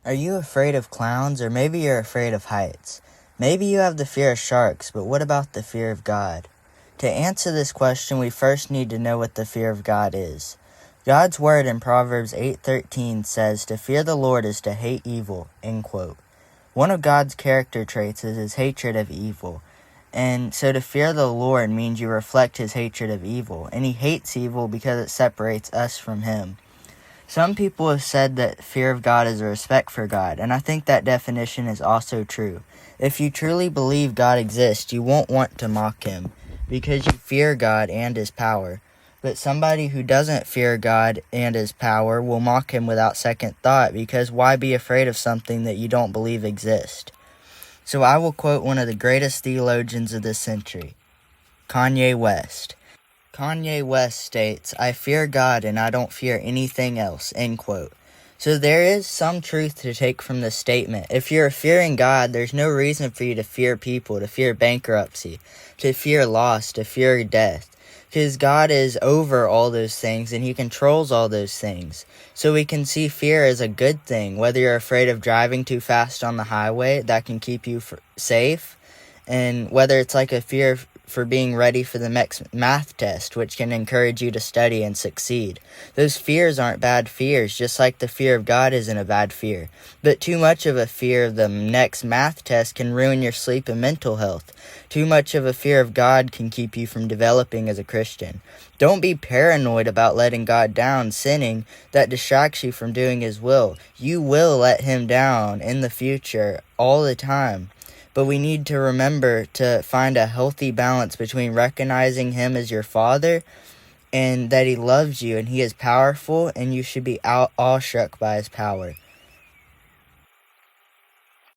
Are you afraid of clowns, or maybe you're afraid of heights? Maybe you have the fear of sharks, but what about the fear of God? To answer this question, we first need to know what the fear of God is. God's word in Proverbs 8:13 says, "To fear the Lord is to hate evil," end quote. One of God's character traits is his hatred of evil. And so to fear the Lord means you reflect his hatred of evil, and he hates evil because it separates us from him. Some people have said that fear of God is a respect for God, and I think that definition is also true. If you truly believe God exists, you won't want to mock him, because you fear God and his power. But somebody who doesn't fear God and his power will mock him without second thought, because why be afraid of something that you don't believe exists? So I will quote one of the greatest theologians of this century, Kanye West. Kanye West states, "I fear God and I don't fear anything else," end quote. So there is some truth to take from this statement. If you're fearing God, there's no reason for you to fear people, to fear bankruptcy, to fear loss, to fear death. Because God is over all those things and he controls all those things. So we can see fear as a good thing. Whether you're afraid of driving too fast on the highway, that can keep you safe. And whether it's like a fear for being ready for the next math test, which can encourage you to study and succeed. Those fears aren't bad fears, just like the fear of God isn't a bad fear. But too much of a fear of the next math test can ruin your sleep and mental health. Too much of a fear of God can keep you from developing as a Christian. Don't be paranoid about letting God down, sinning, that distracts you from doing his will. You will let him down in the future all the time. But we need to remember to find a healthy balance between recognizing him as your father and that he loves you and he is powerful and you should be awestruck by his power.